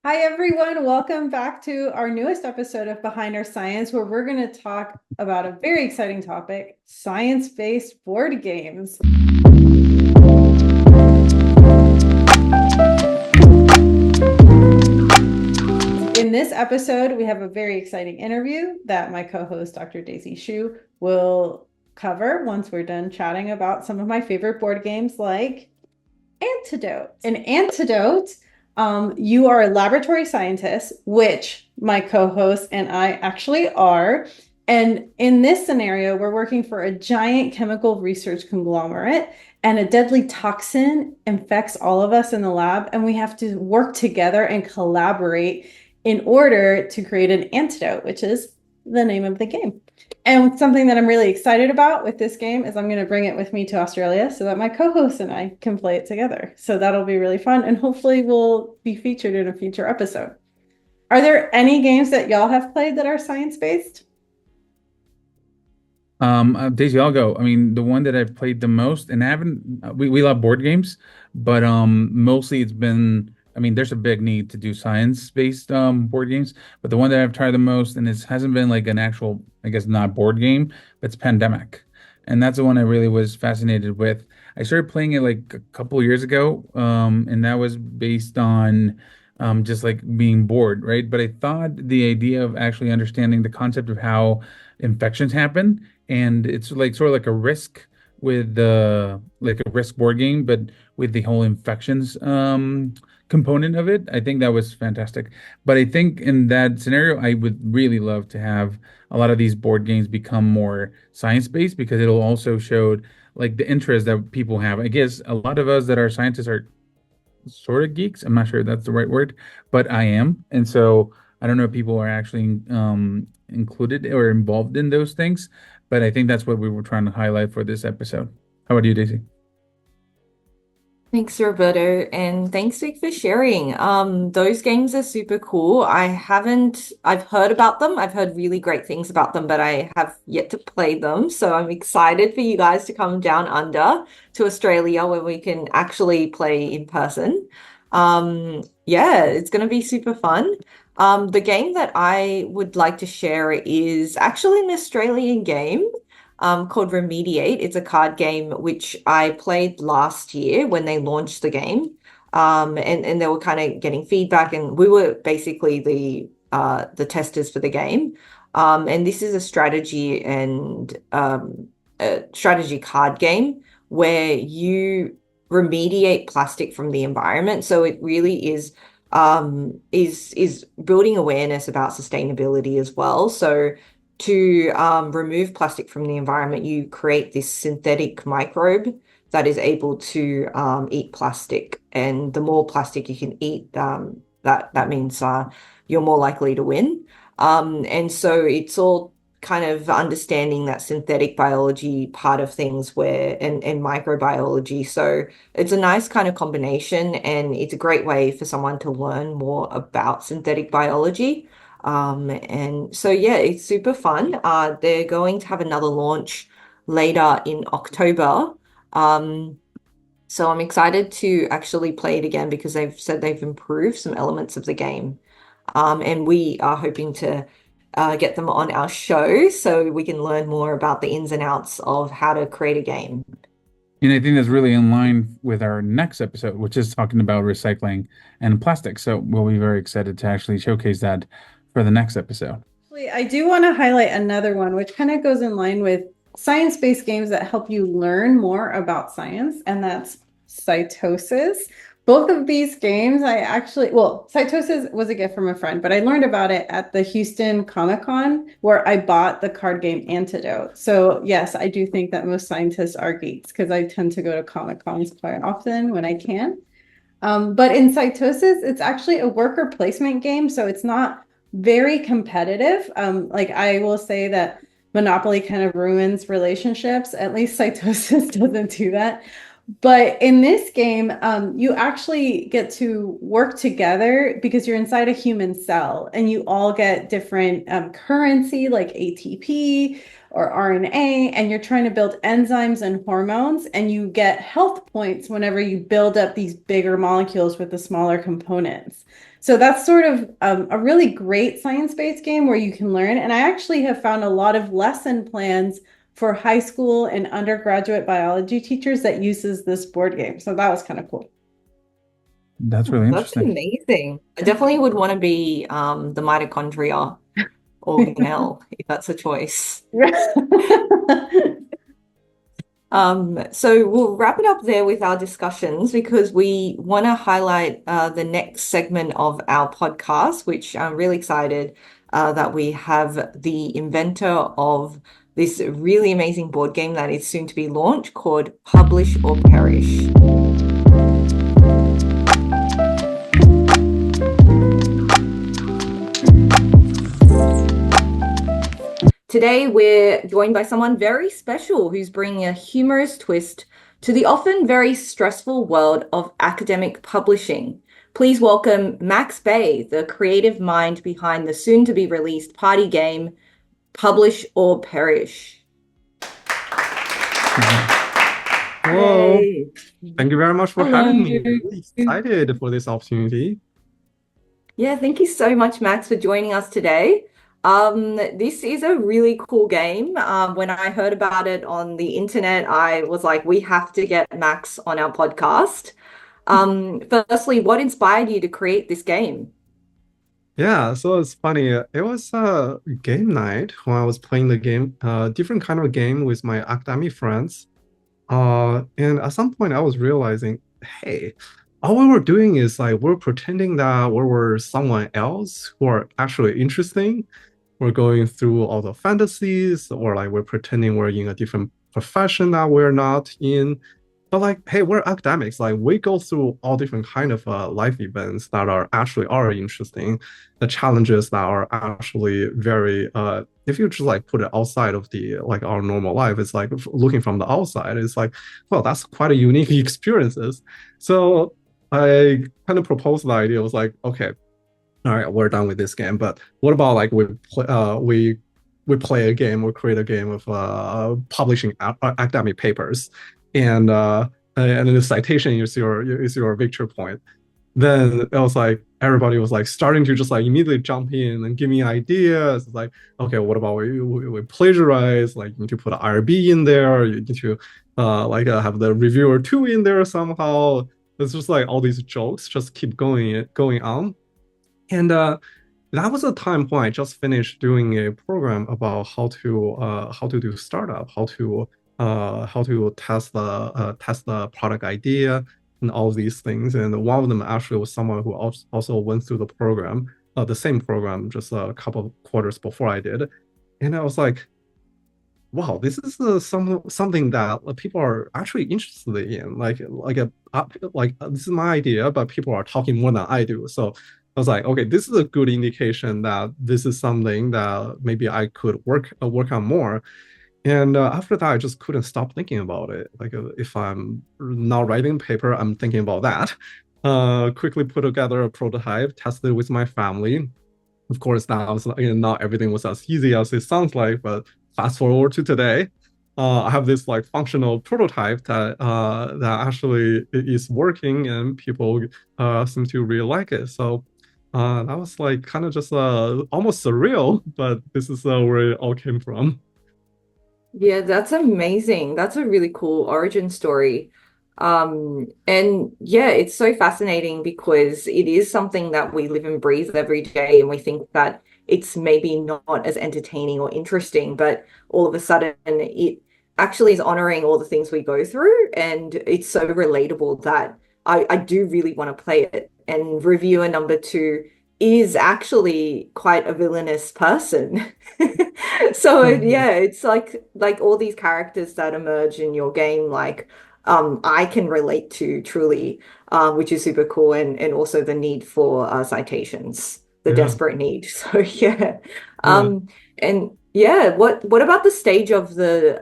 Hi, everyone. Welcome back to our newest episode of Behind Our Science, where we're going to talk about a very exciting topic, science-based board games. In this episode, we have a very exciting interview that my co-host, Dr. Daisy Shu, will cover once we're done chatting about some of my favorite board games like Antidote. An Antidote, you are a laboratory scientist, which my co-host and I actually are. And in this scenario, we're working for a giant chemical research conglomerate, and a deadly toxin infects all of us in the lab, and we have to work together and collaborate in order to create an antidote, which is the name of the game. And something that I'm really excited about with this game is I'm going to bring it with me to Australia so that my co-host and I can play it together. So that'll be really fun, and hopefully will be featured in a future episode. Are there any games that y'all have played that are science-based? Daisy, I'll go. I mean, the one that I've played the most, and I haven't, we love board games, but mostly it's been, I mean, there's a big need to do science-based board games, but the one that I've tried the most, and it hasn't been like an actual, I guess, not board game, but it's Pandemic, and that's the one I really was fascinated with. I started playing it like a couple years ago, and that was based on just like being bored, right? But I thought the idea of actually understanding the concept of how infections happen and it's like sort of like a risk with the like a risk board game, but with the whole infections component of it. I think that was fantastic. But I think in that scenario, I would really love to have a lot of these board games become more science-based because it'll also show like the interest that people have. I guess a lot of us that are scientists are sort of geeks. I'm not sure if that's the right word, but I am. And so I don't know if people are actually included or involved in those things, but I think that's what we were trying to highlight for this episode. How about you, Daisy? Thanks, Roberto, and thanks, Vic, for sharing. Those games are super cool. I've heard about them. I've heard really great things about them, but I have yet to play them. So I'm excited for you guys to come down under to Australia where we can actually play in person. Yeah, it's going to be super fun. The game that I would like to share is actually an Australian game called Remediate. It's a card game which I played last year when they launched the game. And they were kind of getting feedback, and we were basically the testers for the game. And this is a strategy and a strategy card game where you remediate plastic from the environment. So it really is building awareness about sustainability as well. So to remove plastic from the environment, you create this synthetic microbe that is able to eat plastic. And the more plastic you can eat, that means you're more likely to win. And so it's all kind of understanding that synthetic biology part of things and microbiology. So it's a nice kind of combination, and it's a great way for someone to learn more about synthetic biology. And so yeah, it's super fun. They're going to have another launch later in October. Um, so I'm excited to actually play it again because they've said they've improved some elements of the game. And we are hoping to get them on our show so we can learn more about the ins and outs of how to create a game. And I think that's really in line with our next episode, which is talking about recycling and plastic. So we'll be very excited to actually showcase that for the next episode. I do want to highlight another one, which kind of goes in line with science-based games that help you learn more about science, and that's Cytosis. Both of these games, Cytosis was a gift from a friend, but I learned about it at the Houston Comic Con where I bought the card game Antidote. So, yes, I do think that most scientists are geeks because I tend to go to Comic Cons quite often when I can. But in Cytosis, it's actually a worker placement game, so it's not very competitive. Like I will say that Monopoly kind of ruins relationships. At least Cytosis doesn't do that. But in this game, you actually get to work together because you're inside a human cell and you all get different currency like ATP or RNA, and you're trying to build enzymes and hormones, and you get health points whenever you build up these bigger molecules with the smaller components. So that's sort of a really great science-based game where you can learn. And I actually have found a lot of lesson plans for high school and undergraduate biology teachers that uses this board game. So that was kind of cool. That's really That's interesting. amazing. I definitely would want to be the mitochondria organelle if that's a choice. So we'll wrap it up there with our discussions because we want to highlight the next segment of our podcast, which I'm really excited that we have the inventor of this really amazing board game that is soon to be launched called Publish or Perish. Today, we're joined by someone very special who's bringing a humorous twist to the often very stressful world of academic publishing. Please welcome Max Bay, the creative mind behind the soon-to-be released party game, Publish or Perish. Hello. Yay. Thank you very much for Hello. having me. Really excited for this opportunity. Yeah, thank you so much, Max, for joining us today. This is a really cool game. When I heard about it on the internet, I was like, we have to get Max on our podcast. Firstly, what inspired you to create this game? Yeah, so it's funny. It was a game night when I was playing the game, different kind of game with my academic friends. And at some point, I was realizing, hey, all we were doing is like we're pretending that we were someone else who are actually interesting. We're going through all the fantasies, or like we're pretending we're in a different profession that we're not in. But like, hey, we're academics. Like we go through all different kind of life events that are interesting, the challenges that are actually very if you just like put it outside of the like our normal life, it's like looking from the outside, it's like, well, that's quite a unique experiences. So I kind of proposed the idea. I was like, okay, all right, we're done with this game. But what about like we play a game, we create a game of publishing academic papers, and then the citation is your victory point. Then it was like everybody was like starting to just like immediately jump in and give me ideas. It's like, okay, what about we plagiarize? Like you need to put an IRB in there. You need to have the reviewer two in there somehow. It's just like all these jokes just keep going on. And that was a time when I just finished doing a program about how to do startup, how to test the product idea and all these things. And one of them actually was someone who also went through the same program just a couple of quarters before I did. And I was like, wow, this is something that people are actually interested in. This is my idea, but people are talking more than I do. So I was like, okay, this is a good indication that this is something that maybe I could work on more. And after that, I just couldn't stop thinking about it. Like if I'm not writing paper, I'm thinking about that. Quickly put together a prototype, tested it with my family. Of course, now not everything was as easy as it sounds like, but fast forward to today, I have this like functional prototype that actually is working and people seem to really like it. So that was like kind of just almost surreal, but this is where it all came from. Yeah, that's amazing. That's a really cool origin story. And yeah, it's so fascinating because it is something that we live and breathe every day, and we think that it's maybe not as entertaining or interesting, but all of a sudden it actually is honoring all the things we go through, and it's so relatable that I do really want to play it. And reviewer number two is actually quite a villainous person. So yeah, it's like all these characters that emerge in your game, like I can relate to truly, which is super cool, and also the need for citations, the Yeah, desperate need. So yeah, yeah. and yeah, what about the stage of the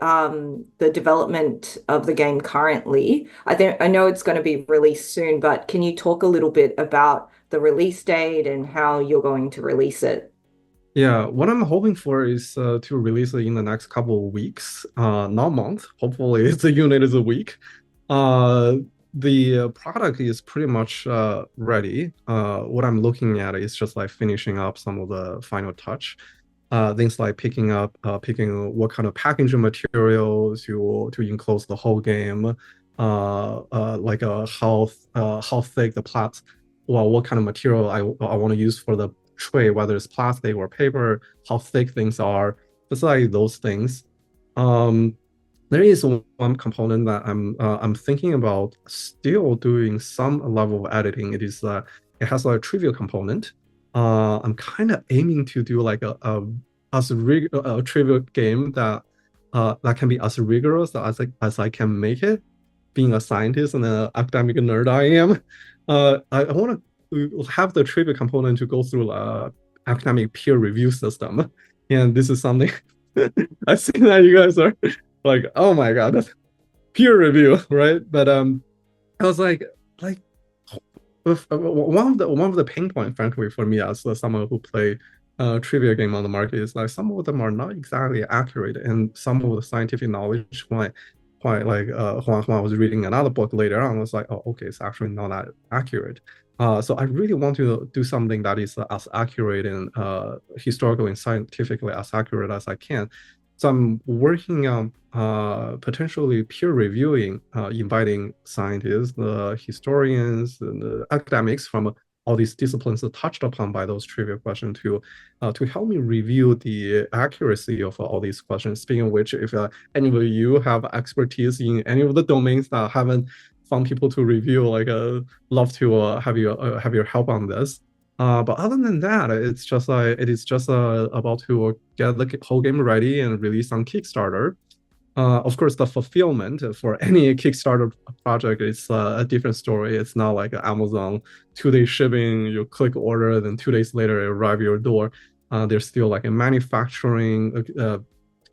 development of the game currently? I know it's going to be released soon, but can you talk a little bit about the release date and how you're going to release it? Yeah, what I'm hoping for is to release it in the next couple of weeks, not month. Hopefully, it's a unit is a week. Uh, the product is pretty much ready. What I'm looking at is just like finishing up some of the final touch. Things like picking what kind of packaging material to enclose the whole game, like how thick the plat, well, what kind of material I want to use for the tray, whether it's plastic or paper, how thick things are, just like those things. Um, there is one component that I'm thinking about still doing some level of editing. It has a trivial component. I'm kind of aiming to do like a trivial game that can be as rigorous as I can make it. Being a scientist and an academic nerd I am, I want to have the trivia component to go through academic peer review system, and this is something I see that you guys are like, oh my god, that's peer review, right? But I was like one of the pain points, frankly, for me as someone who play trivia game on the market is like some of them are not exactly accurate, and some of the scientific knowledge when I was reading another book later on, I was like, oh, okay, it's actually not that accurate. So I really want to do something that is as accurate and historically and scientifically as accurate as I can. So I'm working on potentially peer reviewing, inviting scientists, the historians, and the academics from all these disciplines touched upon by those trivia questions to help me review the accuracy of all these questions. Speaking of which, if any of you have expertise in any of the domains that haven't found people to review, like love to have your help on this. But other than that, it is just about to get the whole game ready and release on Kickstarter. Of course, the fulfillment for any Kickstarter project is a different story. It's not like Amazon 2-day shipping. You click order, then 2 days later it arrive your door. There's still like a manufacturing,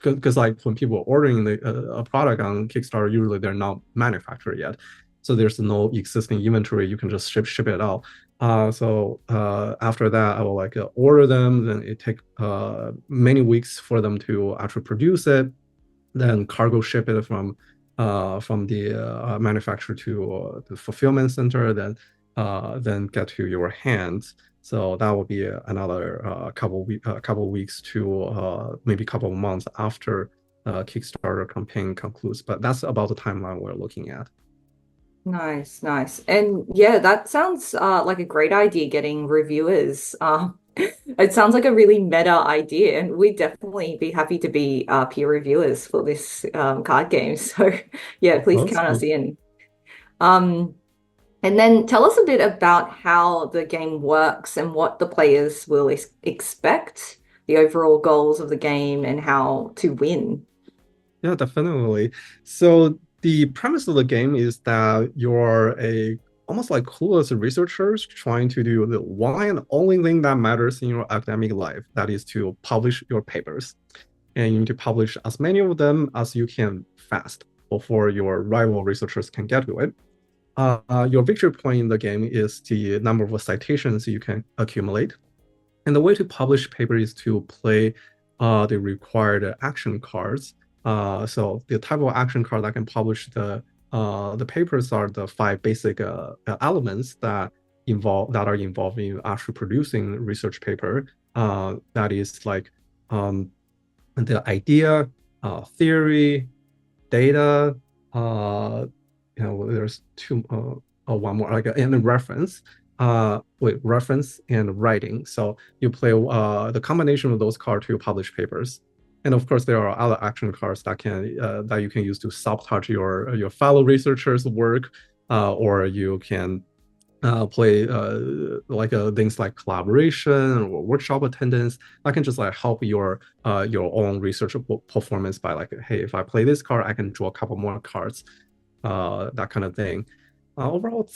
because like when people are ordering a product on Kickstarter, usually they're not manufactured yet, so there's no existing inventory. You can just ship it out. So after that, I will like order them. Then it take many weeks for them to actually produce it. Then cargo ship it from the manufacturer to the fulfillment center. Then get to your hands. So that will be another couple weeks to maybe a couple of months after Kickstarter campaign concludes. But that's about the timeline we're looking at. Nice, nice. And yeah, that sounds like a great idea, getting reviewers. It sounds like a really meta idea, and we'd definitely be happy to be peer reviewers for this card game. So yeah, please count us in. And then tell us a bit about how the game works and what the players will expect, the overall goals of the game, and how to win. Yeah, definitely. So the premise of the game is that you're almost like clueless researchers trying to do the one and only thing that matters in your academic life, that is to publish your papers. And you need to publish as many of them as you can fast before your rival researchers can get to it. Your victory point in the game is the number of citations you can accumulate. And the way to publish paper is to play the required action cards. So the type of action card that can publish the papers are the 5 basic elements that are involved in actually producing research paper. That is like the idea, theory, data. There's one more, like and reference. Reference and writing. So you play the combination of those cards to publish papers. And of course, there are other action cards that you can use to sabotage your fellow researchers' work, or you can play things like collaboration or workshop attendance that can just like help your own research performance by like, hey, if I play this card, I can draw a couple more cards, that kind of thing. Overall,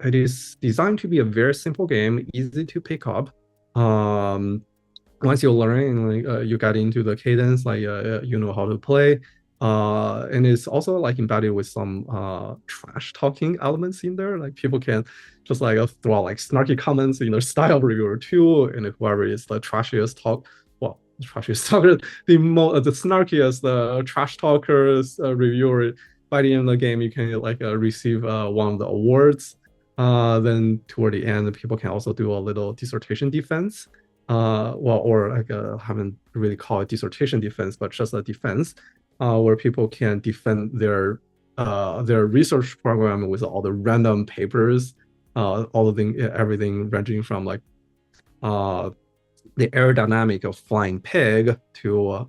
it is designed to be a very simple game, easy to pick up. Once you learn, you get into the cadence, you know how to play. And it's also like embedded with some trash talking elements in there. Like people can just like throw out like snarky comments in their style reviewer too, and whoever is the trashiest the snarkiest trash talkers reviewer by the end of the game, you can like receive one of the awards. Then toward the end, people can also do a little dissertation defense. Well, or like haven't really called it dissertation defense, but just a defense, where people can defend their research program with all the random papers, all of the everything ranging from like the aerodynamic of flying pig to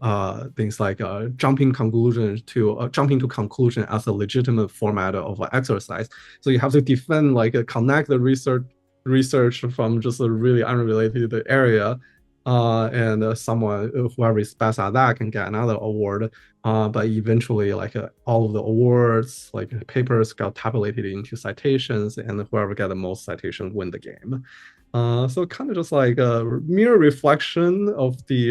things like jumping to conclusion as a legitimate format of an exercise. So you have to defend like connect the research from just a really unrelated area. And someone whoever is best at that can get another award. But eventually, like all of the awards, like papers, got tabulated into citations, and whoever get the most citations win the game. So kind of just like a mere reflection of the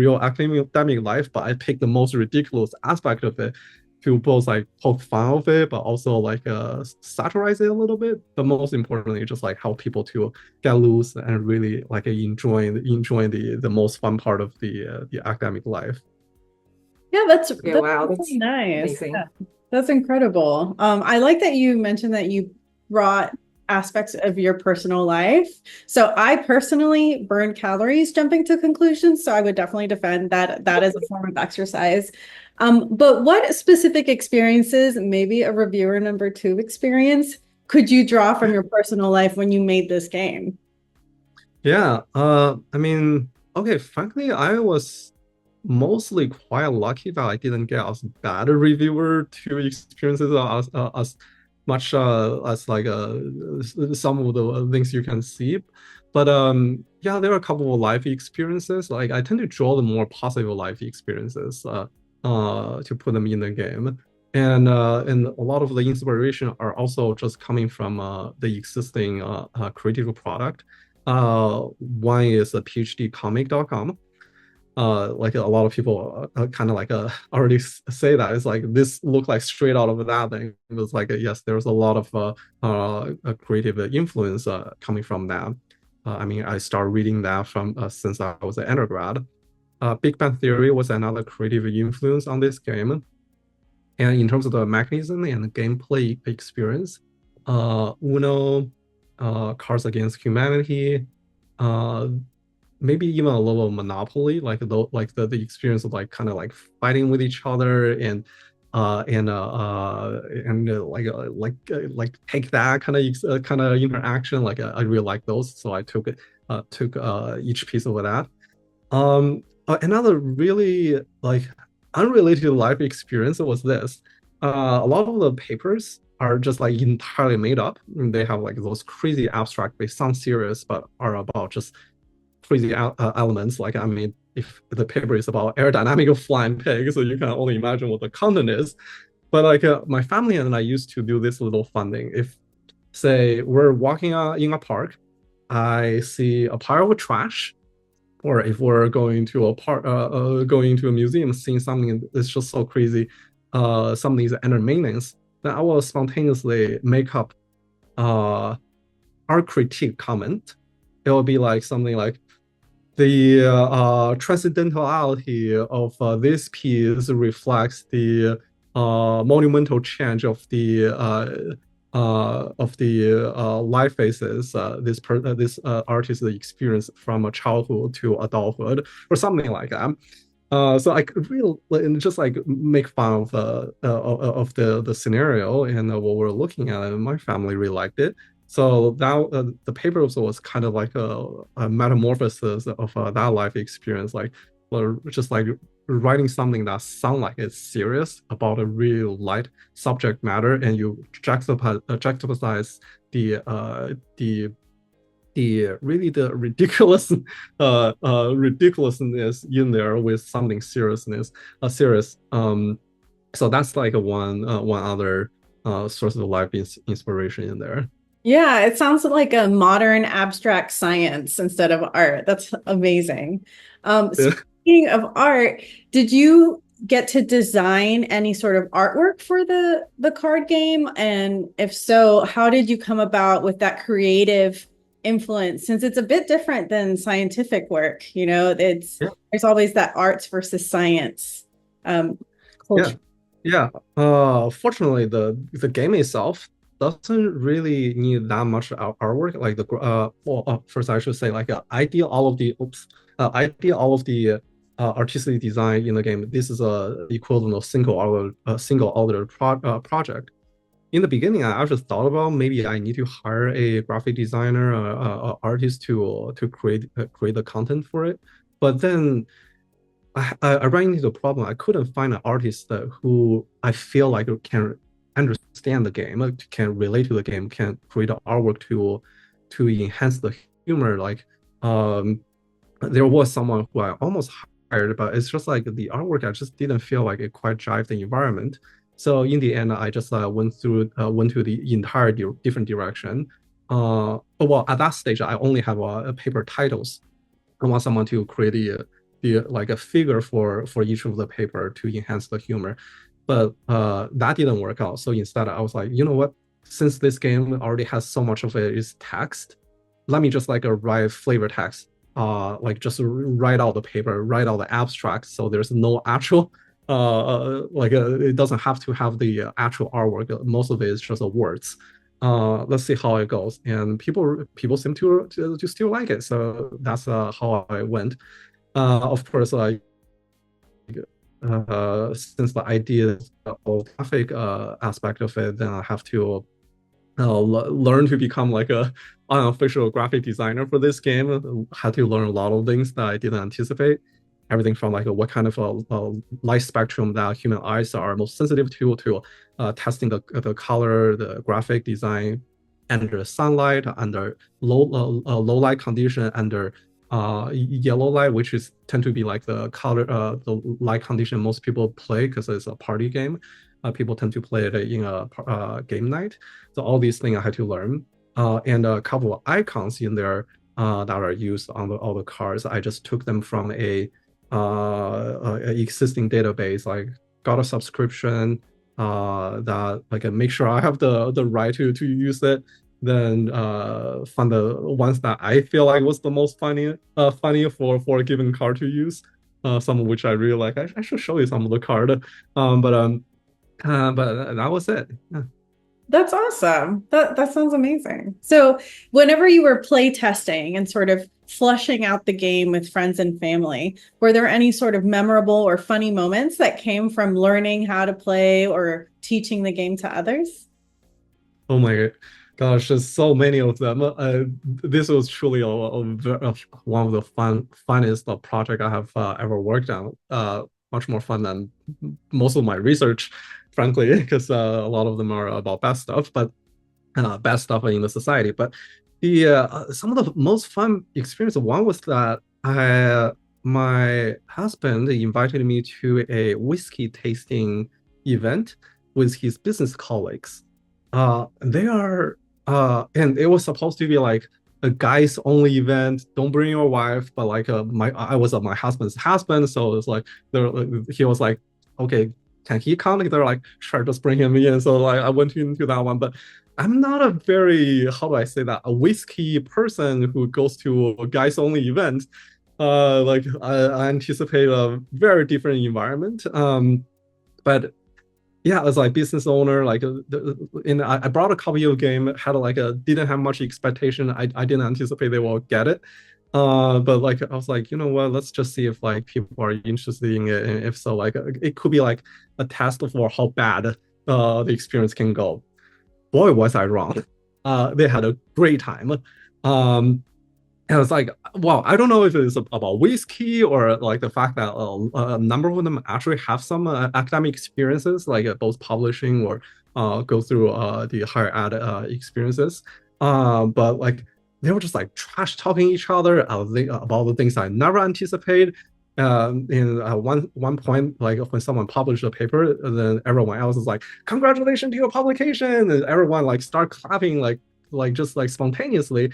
real academic life, but I picked the most ridiculous aspect of it to both like poke fun of it, but also like satirize it a little bit. But most importantly, just like help people to get loose and really like enjoy the most fun part of the academic life. Yeah, that's wow, really that's nice. amazing. Yeah, that's incredible. I like that you mentioned that you brought aspects of your personal life. So I personally burn calories jumping to conclusions. So I would definitely defend that as a form of exercise. But what specific experiences, maybe a reviewer number 2 experience, could you draw from your personal life when you made this game? Yeah, I mean, okay, frankly, I was mostly quite lucky that I didn't get as bad a reviewer to experiences as much as like some of the things you can see. But yeah, there are a couple of life experiences. Like I tend to draw the more positive life experiences to put them in the game. And a lot of the inspiration are also just coming from the existing creative product. One is a PhDcomic.com. Like a lot of people kind of like already say that it's like this looked like straight out of that thing. It was like yes, there's a lot of creative influence coming from that. I mean, I started reading that from since I was an undergrad. Big Bang Theory was another creative influence on this game. And in terms of the mechanism and the gameplay experience, Uno, Cards Against Humanity, maybe even a little Monopoly, like the experience of like kind of like fighting with each other and like take that kind of interaction. Like I really like those, so I took each piece of that. Another really like unrelated life experience was this. A lot of the papers are just like entirely made up. They have like those crazy abstract, they sound serious, but are about just crazy elements. Like, I mean, if the paper is about aerodynamic of flying pigs, so you can only imagine what the content is. But like my family and I used to do this little fun thing. If, say, we're walking in a park, I see a pile of trash, or if we're going to a park, going to a museum, seeing something that's just so crazy, something is under maintenance, then I will spontaneously make up our critique comment. It will be like something like the transcendentality of this piece reflects the monumental change of the life phases this artist experience from a childhood to adulthood, or something like that. So I could really just like make fun of the scenario and what we're looking at, and my family really liked it. So that the paper also was kind of like a metamorphosis of that life experience, like just like writing something that sounds like it's serious about a real light subject matter, and you juxtapose the really the ridiculousness in there with something serious. So that's like one other source of life inspiration in there. Yeah, it sounds like a modern abstract science instead of art. That's amazing. Speaking of art, did you get to design any sort of artwork for the card game? And if so, how did you come about with that creative influence? Since it's a bit different than scientific work, Yeah. there's always that arts versus science Yeah. culture. Yeah, fortunately, the game itself doesn't really need that much artwork. Like well, first I should say like idea all of the artistic design in the game. This is a equivalent of single order project. In the beginning, I actually thought about maybe I need to hire a graphic designer, artist to create the content for it. But then I ran into the problem. I couldn't find an artist who I feel like can understand the game, can relate to the game, can create an artwork to enhance the humor. Like um, there was someone who I almost hired, but it's just like the artwork. I just didn't feel like it quite jived the environment. So in the end, I just went to the entire different direction. Well, at that stage, I only have paper titles. I want someone to create the like a figure for each of the paper to enhance the humor, but that didn't work out. So instead, I was like, you know what? Since this game already has so much of it is text, let me just like write flavor text. Like just write out the paper, write out the abstract, so there's no actual it doesn't have to have the actual artwork. Most of it is just words. Let's see how it goes, and people seem to still like it, so that's how I went. Of course, since the idea of graphic aspect of it, then I have to learn to become like a unofficial graphic designer for this game. Had to learn a lot of things that I didn't anticipate. Everything from like what kind of light spectrum that human eyes are most sensitive to testing the color, the graphic design under sunlight, under low light condition, under yellow light, which is tend to be like the light condition most people play because it's a party game. People tend to play it in a game night. So all these things I had to learn, and a couple of icons in there that are used on all the cards. I just took them from a existing database, like got a subscription that like make sure I have the right to use it. Then find the ones that I feel like was the most funny for a given card to use. Some of which I really like. I should show you some of the card. But that was it. Yeah. That's awesome. That sounds amazing. So, whenever you were play testing and sort of flushing out the game with friends and family, were there any sort of memorable or funny moments that came from learning how to play or teaching the game to others? Oh my gosh, there's so many of them. This was truly one of the funnest project I have ever worked on. Much more fun than most of my research, frankly, because a lot of them are about bad stuff, but bad stuff in the society. But the some of the most fun experience. One was that my husband invited me to a whiskey tasting event with his business colleagues. They are and it was supposed to be like a guys only event. Don't bring your wife, but like I was my husband's husband, so it's like he was like, okay, can he come? Like, they're like, sure, just bring him in. So like I went into that one, but I'm not a very, how do I say that, a whiskey person who goes to a guys only event. Like I anticipate a very different environment. But yeah, as like business owner, like I brought a copy of the game, had like a didn't have much expectation. I didn't anticipate they will get it. But like I was like, you know what, let's just see if like people are interested in it, and if so, like it could be like a test for how bad the experience can go. Boy, was I wrong. They had a great time. And it's like, wow, I don't know if it's about whiskey or like the fact that a number of them actually have some academic experiences, like both publishing or go through the higher ed experiences. But like they were just like trash talking each other about the things I never anticipate. In one point, like when someone published a paper, then everyone else is like, "Congratulations to your publication!" And everyone like start clapping like just like spontaneously.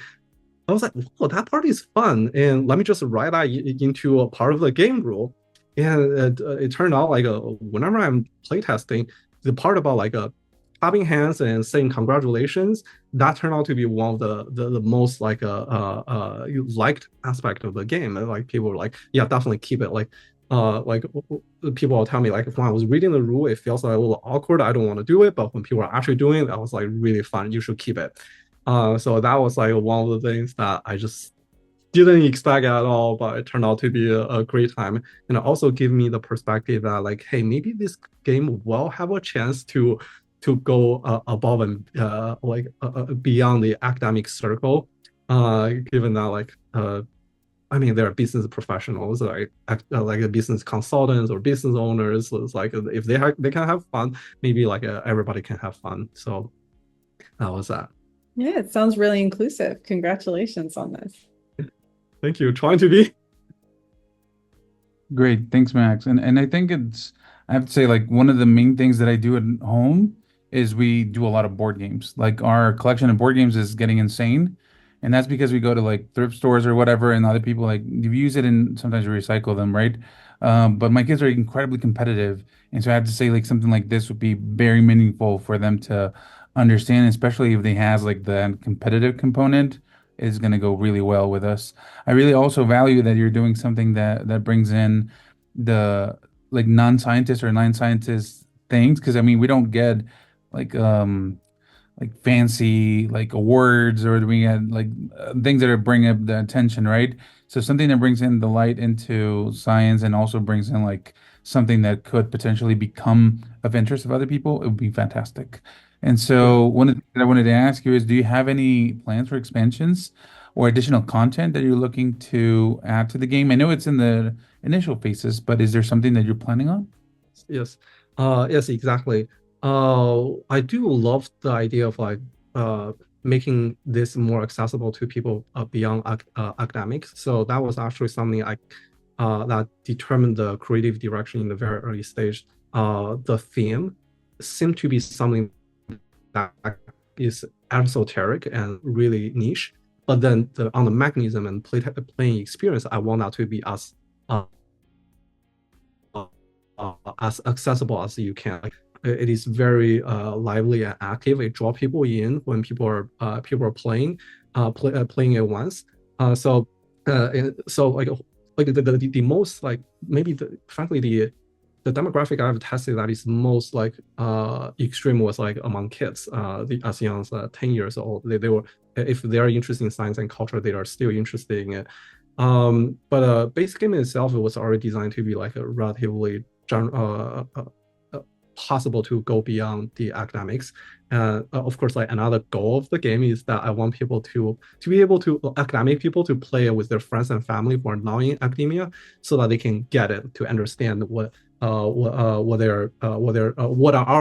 I was like, "Whoa, that part is fun!" And let me just write that into a part of the game rule. And it turned out like whenever I'm playtesting, the part about like clapping hands and saying congratulations, that turned out to be one of the most like liked aspect of the game. And like people were like, yeah, definitely keep it. Like like people will tell me like when I was reading the rule, it feels like a little awkward. I don't want to do it, but when people are actually doing it, I was like really fun. You should keep it. So that was like one of the things that I just didn't expect at all, but it turned out to be a great time. And it also gave me the perspective that like, hey, maybe this game will have a chance to go above and beyond the academic circle, given that like I mean, there are business professionals like business consultants or business owners. So it's like if they can have fun, maybe like everybody can have fun. So that was that. Yeah, it sounds really inclusive. Congratulations on this. Thank you. Trying to be. Great, thanks, Max. And I think I have to say, like one of the main things that I do at home is we do a lot of board games. Like our collection of board games is getting insane, and that's because we go to like thrift stores or whatever, and other people like you use it and sometimes we recycle them, right? But my kids are incredibly competitive, and so I have to say like something like this would be very meaningful for them to understand, especially if they has like the competitive component is going to go really well with us. I really also value that you're doing something that brings in the like non-scientist or non-scientist things because I mean we don't get like fancy like awards or we get like things that are bringing up the attention, right? So something that brings in the light into science and also brings in like something that could potentially become of interest of other people, it would be fantastic. And Yeah. so one of the things that I wanted to ask you is, do you have any plans for expansions or additional content that you're looking to add to the game? I know it's in the initial phases, but is there something that you're planning on? Yes. Yes, exactly. I do love the idea of like making this more accessible to people beyond academics. So that was actually something I that determined the creative direction in the very early stage. The theme seemed to be something that is esoteric and really niche. But then on the mechanism and playing experience, I want that to be uh, as accessible as you can. It is very lively and active. It draws people in when people are playing, playing it once. So like the most like maybe frankly the demographic I've tested that is most like extreme was like among kids as young as 10 years old. They were if they are interested in science and culture, they are still interested in it. But base game itself it was already designed to be like a relatively possible to go beyond the academics. Of course, like another goal of the game is that I want people to be able to academic people to play it with their friends and family who are not in academia, so that they can get it to understand what our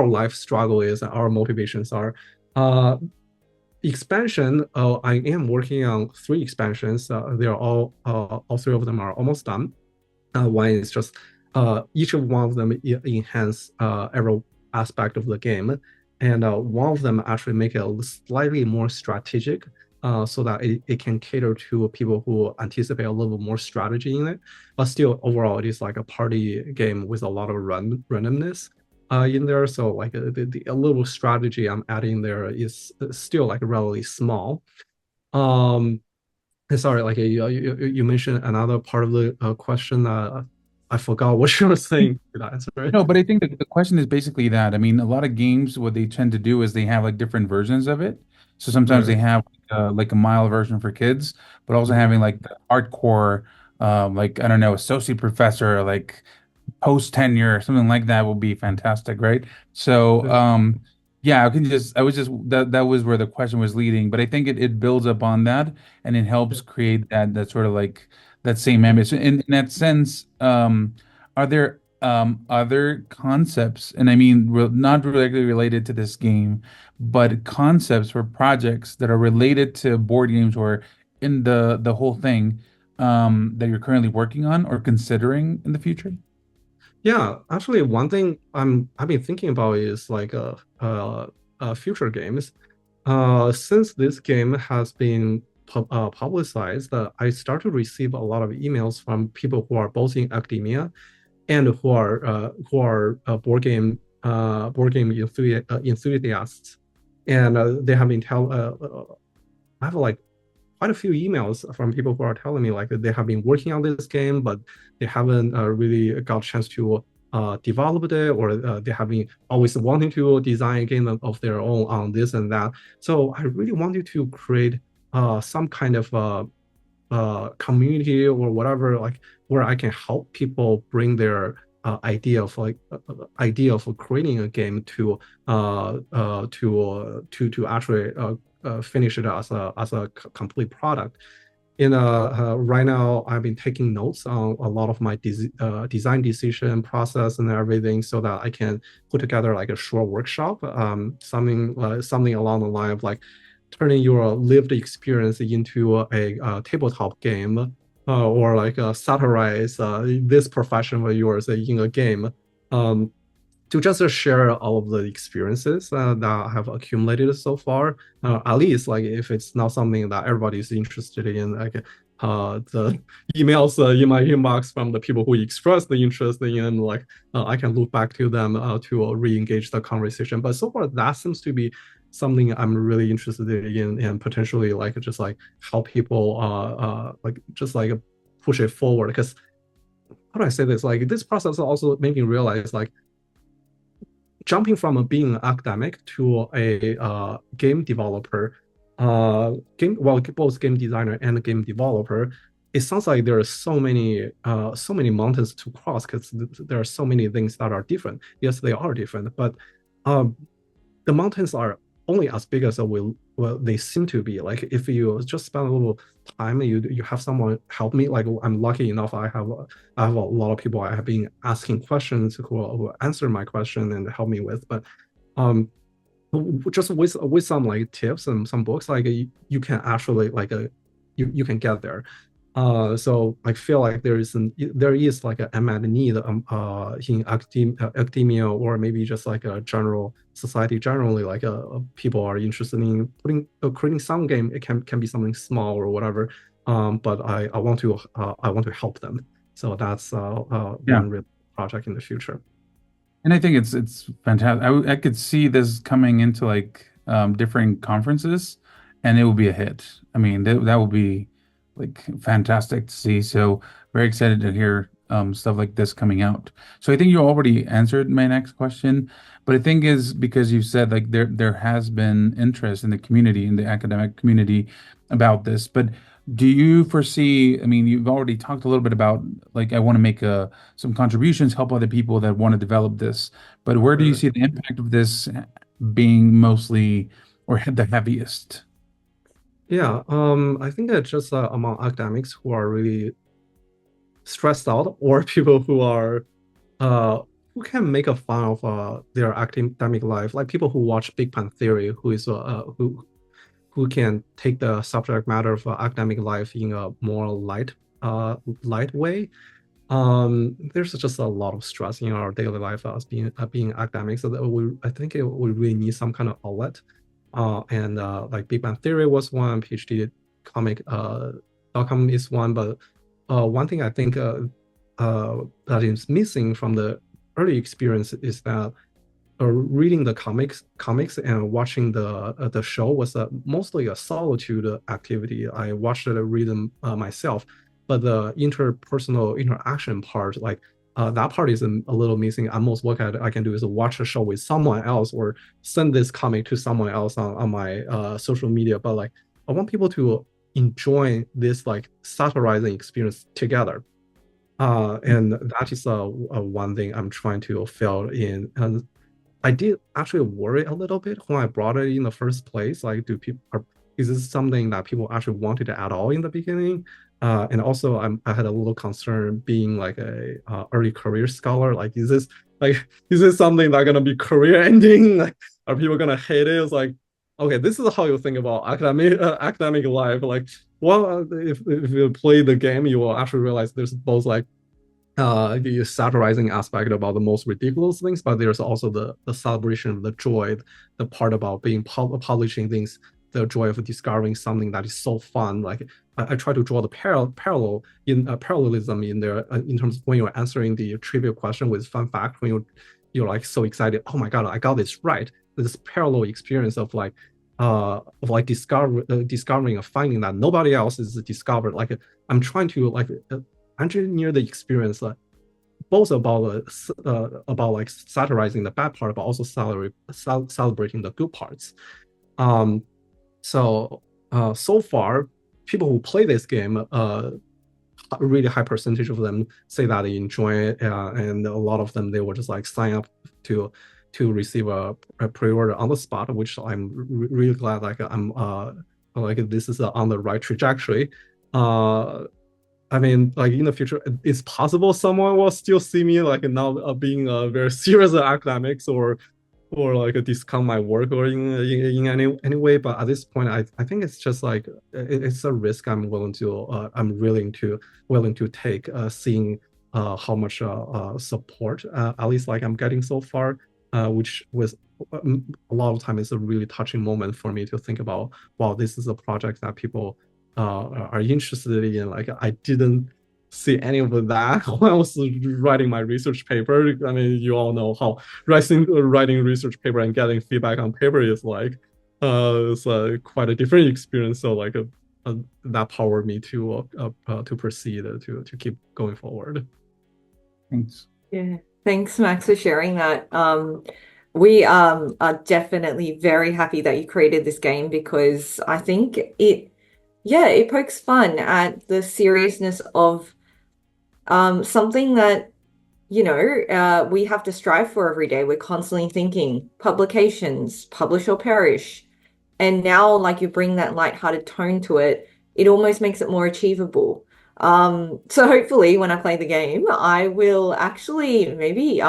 life struggle is and our motivations are. Expansion, I am working on 3 expansions. They are all 3 of them are almost done. One is just each of one of them enhance every aspect of the game, and one of them actually make it slightly more strategic, so that it can cater to people who anticipate a little more strategy in it. But still, overall, it is like a party game with a lot of randomness in there. So like a little strategy I'm adding there is still like relatively small. Um, Sorry, like you mentioned another part of the question. I forgot what you were saying. Did I answer it? No, but I think the question is basically that. I mean, a lot of games, what they tend to do is they have like different versions of it. So sometimes they Right. have like a mild version for kids, but also Mhm. having like the hardcore, like I don't know, associate professor, like post tenure or something like that will be fantastic, right? So, Yeah. yeah, I was just that was where the question was leading, but I think it builds up on that and it Yeah. helps create that sort of like that same image. In that sense, are there other concepts, and I mean not directly related to this game, but concepts for projects that are related to board games or in the whole thing that you're currently working on or considering in the future? Yeah, actually, one thing I've been thinking about is like future games. Since this game has been publicized, I start to receive a lot of emails from people who are both in academia and who are board game enthusiasts, and they have been I have like quite a few emails from people who are telling me like they have been working on this game, but they haven't really got a chance to develop it, or they have been always wanting to design a game of their own on this and that. So I really wanted to create some kind of community or whatever, like where I can help people bring their idea of creating a game to actually finish it as a complete product. And right now, I've been taking notes on a lot of my design decision process and everything, so that I can put together like a short workshop, something along the line of like turning your lived experience into a tabletop game, or like satirize this profession of yours in a game. To just share all of the experiences that I have accumulated so far. At least, like if it's not something that everybody is interested in, like the emails in my inbox from the people who express the interest in, like I can look back to them to re-engage the conversation. But so far, that seems to be something I'm really interested in, and potentially like just like help people like just like push it forward. Because how do I say this? Like this process also made me realize like jumping from being an academic to a game developer, both game designer and game developer, it sounds like there are so many mountains to cross, because there are so many things that are different. Yes, they are different, but um, the mountains are only as big as they seem to be. Like if you just spend a little time, you have someone help me. Like I'm lucky enough, I have a lot of people I have been asking questions who answer my question and help me with. But just with some like tips and some books, like you can actually like you can get there. So I feel like there is like an unmet need in academia, or maybe just like a general society generally. Like people are interested in creating some game. It can be something small or whatever. But I want to help them. So that's Yeah. one real project in the future. And I think it's fantastic. I could see this coming into like different conferences, and it will be a hit. I mean, that will be like fantastic to see. So very excited to hear stuff like this coming out. So I think you already answered my next question, but I think is because you said like there has been interest in the community, in the academic community about this. But do you foresee, I mean, you've already talked a little bit about like I want to make some contributions, help other people that want to develop this, but where do you see the impact of this being mostly or the heaviest? Yeah, I think that just among academics who are really stressed out, or people uh, who can make a fun of their academic life, like people who watch Big Bang Theory, who can take the subject matter of academic life in a more light way. There's just a lot of stress in our daily life as being academics, so that I think we really need some kind of outlet. And like Big Bang Theory was one, PhD comic .com is one, but one thing I think that is missing from the early experience is that reading the comics and watching the show was mostly a solitude activity. I watched it, read them myself, but the interpersonal interaction part, like that part is a little missing. At most, what I can do is watch a show with someone else, or send this comic to someone else on my social media. But like, I want people to enjoy this like satirizing experience together. And that is one thing I'm trying to fill in. And I did actually worry a little bit when I brought it in the first place. Like, is this something that people actually wanted at all in the beginning? And also, I had a little concern being like a early career scholar. Like, is this something that's gonna be career ending? Like, are people gonna hate it? It's like, okay, this is how you think about academic life. Like, well, if you play the game, you will actually realize there's both like the satirizing aspect about the most ridiculous things, but there's also the celebration of the joy, the part about being publishing things, the joy of discovering something that is so fun. Like I try to draw the parallelism in there in terms of when you're answering the trivia question with fun fact, when you're like so excited, oh my god, I got this right. This parallel experience of like of like discovering a finding that nobody else is discovered. Like I'm trying to like engineer the experience, both about like satirizing the bad part, but also celebrating the good parts. Um, so far, people who play this game, a really high percentage of them say that they enjoy it, and a lot of them they will just like sign up to receive a pre-order on the spot, which I'm really glad like I'm like this is on the right trajectory. Uh, I mean, like in the future, it's possible someone will still see me like now being very serious at academics or like discount my work or in any way. But at this point, I think it's just like it's a risk I'm willing to take, seeing how much support at least like I'm getting so far, which was a lot of time is a really touching moment for me to think about. Wow, this is a project that people are interested in. Like I didn't see any of that when I was writing my research paper. I mean, you all know how writing research paper and getting feedback on paper is like. It's quite a different experience. So like that powered me to proceed to keep going forward. Thanks. Yeah, thanks, Max, for sharing that. We are definitely very happy that you created this game because I think it pokes fun at the seriousness of something that, we have to strive for every day. We're constantly thinking publications, publish or perish. And now, like you bring that lighthearted tone to it, it almost makes it more achievable. So hopefully when I play the game, I will actually maybe,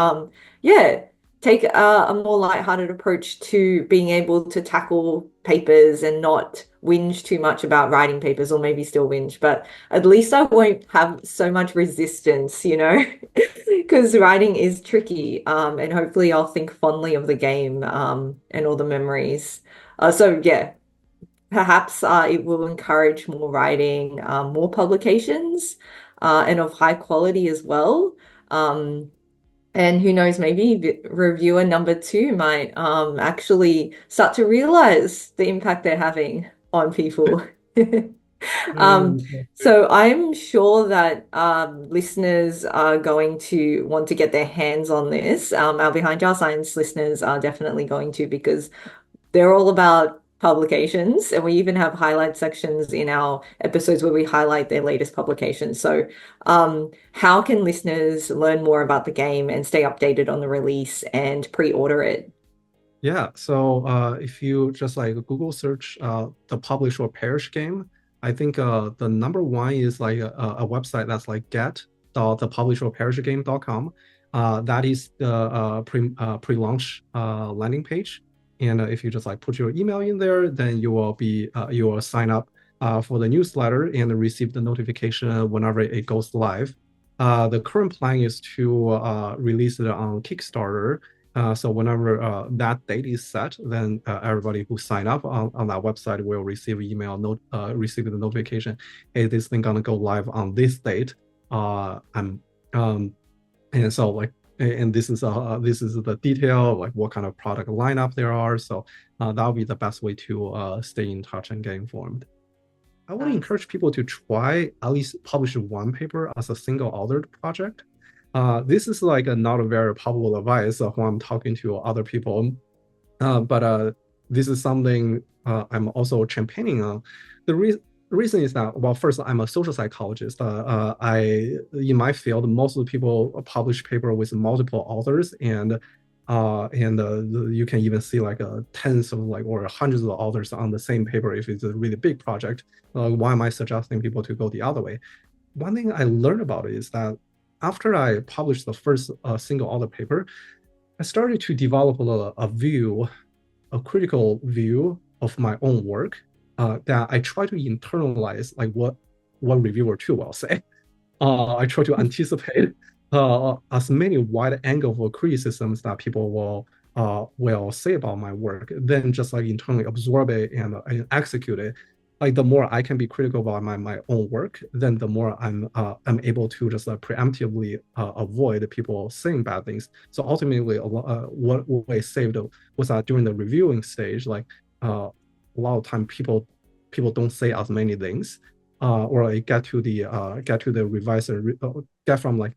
yeah, take a more lighthearted approach to being able to tackle papers and not whinge too much about writing papers, or maybe still whinge, but at least I won't have so much resistance, because writing is tricky. And hopefully I'll think fondly of the game, and all the memories. So yeah, perhaps it will encourage more writing, more publications, and of high quality as well. And who knows, maybe reviewer number two might actually start to realize the impact they're having on people. Um, so I'm sure that listeners are going to want to get their hands on this. Our Behind Jar Science listeners are definitely going to, because they're all about publications, and we even have highlight sections in our episodes where we highlight their latest publications. So, how can listeners learn more about the game and stay updated on the release and pre-order it? Yeah, so if you just like Google search the publish or perish game, I think the number one is like a website that's like get.thepublishorperishgame.com. That is the pre-launch landing page. And if you just like put your email in there, then you will sign up for the newsletter and receive the notification whenever it goes live. The current plan is to release it on Kickstarter. So whenever that date is set, then everybody who sign up on that website will receive receive the notification. Hey, this thing gonna go live on this date. And so like, and this is the detail, like what kind of product lineup there are. So that'll be the best way to stay in touch and get informed. I would encourage people to try at least publish one paper as a single authored project. This is like not a very popular advice when I'm talking to other people, but this is something I'm also championing. The reason is that, well, first, I'm a social psychologist. In my field, most of the people publish paper with multiple authors, and you can even see like tens of like or hundreds of authors on the same paper if it's a really big project. Why am I suggesting people to go the other way? One thing I learned about it is that after I published the first single author paper, I started to develop a critical view of my own work that I try to internalize, like what reviewer two will say. I try to anticipate as many wide angle criticisms that people will say about my work, then just like internally absorb it and execute it. Like the more I can be critical about my own work, then the more I'm able to just preemptively avoid people saying bad things. So ultimately, what I saved was that during the reviewing stage, like a lot of time people don't say as many things, or like get to the revise and get from like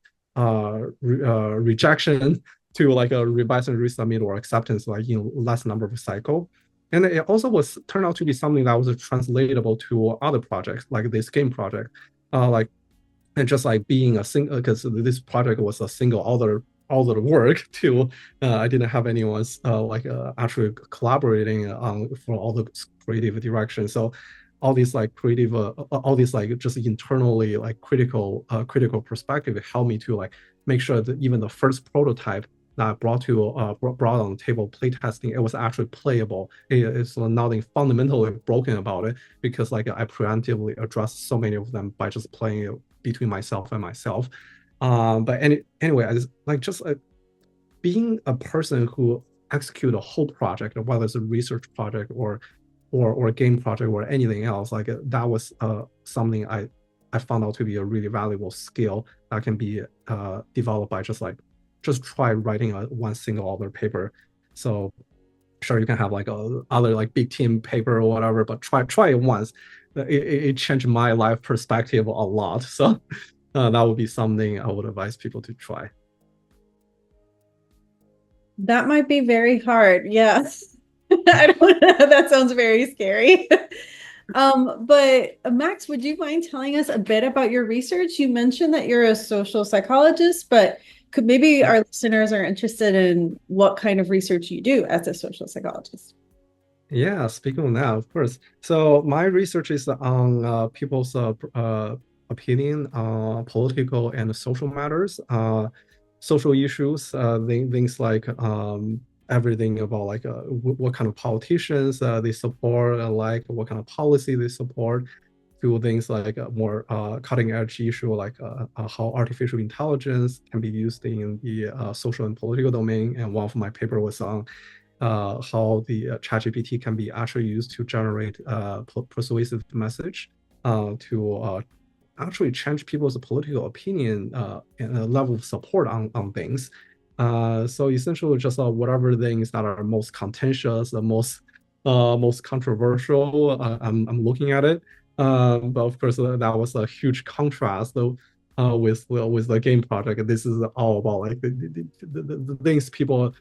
rejection to like a revise and resubmit or acceptance like in less number of cycle. And it also turned out to be something that was translatable to other projects like this game project, like and just like being a single, because this project was a single author work too. I didn't have anyone actually collaborating on for all the creative direction. So all these like creative, all these like just internally like critical perspective helped me to like make sure that even the first prototype that I brought on the table playtesting, it was actually playable. It's nothing fundamentally broken about it, because like I preemptively addressed so many of them by just playing it between myself and myself. But anyway, I just being a person who execute a whole project, whether it's a research project or a game project or anything else, like that was something I found out to be a really valuable skill that can be developed by just try writing one single author paper. So sure, you can have like other like big team paper or whatever, but try it once. It changed my life perspective a lot. So that would be something I would advise people to try. That might be very hard. Yes. I don't know. That sounds very scary. But Max, would you mind telling us a bit about your research? You mentioned that you're a social psychologist, but could maybe our listeners are interested in what kind of research you do as a social psychologist? Yeah, speaking of that, of course. So my research is on people's opinion on political and social matters, social issues, things like everything about like what kind of politicians they support, like what kind of policy they support, to things like more cutting edge issue like how artificial intelligence can be used in the social and political domain. And one of my paper was on how the ChatGPT can be actually used to generate persuasive message to actually change people's political opinion and a level of support on things. So essentially just whatever things that are most contentious, the most controversial, I'm looking at it. But of course, that was a huge contrast though, with the game project. This is all about like the things people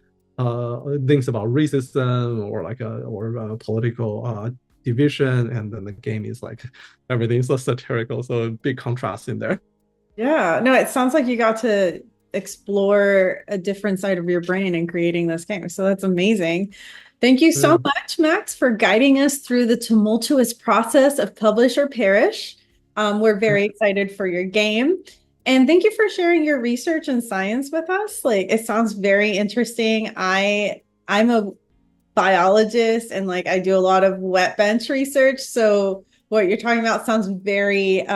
things about racism or like political division, and then the game is like everything's so satirical. So a big contrast in there. Yeah, no, it sounds like you got to explore a different side of your brain in creating this game. So that's amazing. Thank you so much, Max, for guiding us through the tumultuous process of publish or perish. We're very excited for your game. And thank you for sharing your research and science with us. Like, it sounds very interesting. I'm a biologist and like I do a lot of wet bench research. So what you're talking about sounds very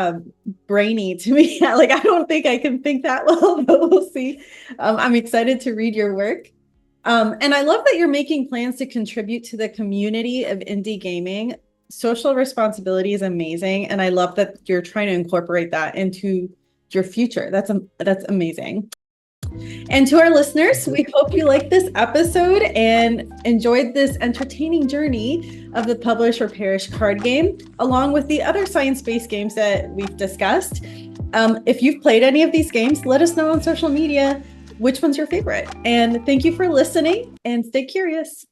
brainy to me. Like, I don't think I can think that well, but we'll see. I'm excited to read your work. And I love that you're making plans to contribute to the community of indie gaming. Social responsibility is amazing. And I love that you're trying to incorporate that into your future. That's amazing. And to our listeners, we hope you liked this episode and enjoyed this entertaining journey of the Publish or Perish card game, along with the other science-based games that we've discussed. If you've played any of these games, let us know on social media which one's your favorite. And thank you for listening, and stay curious.